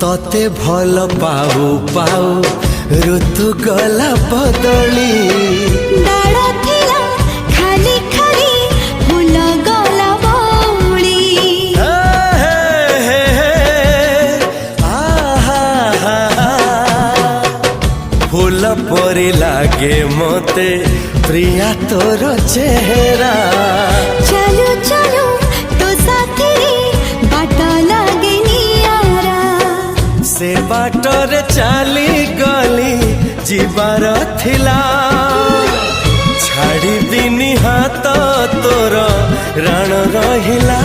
तते भल पाऊ पाऊ ऋतु गला बदली डाळ थिला खाली खाली फूल गला बौली फूल परी लागे मते प्रिया तोर चेहरा चलो चलो तो साथी बाट लागे नियारा से बाटरे चली गली जीवार थिला छाड़ी दिनी हाथ तोर राण रहिला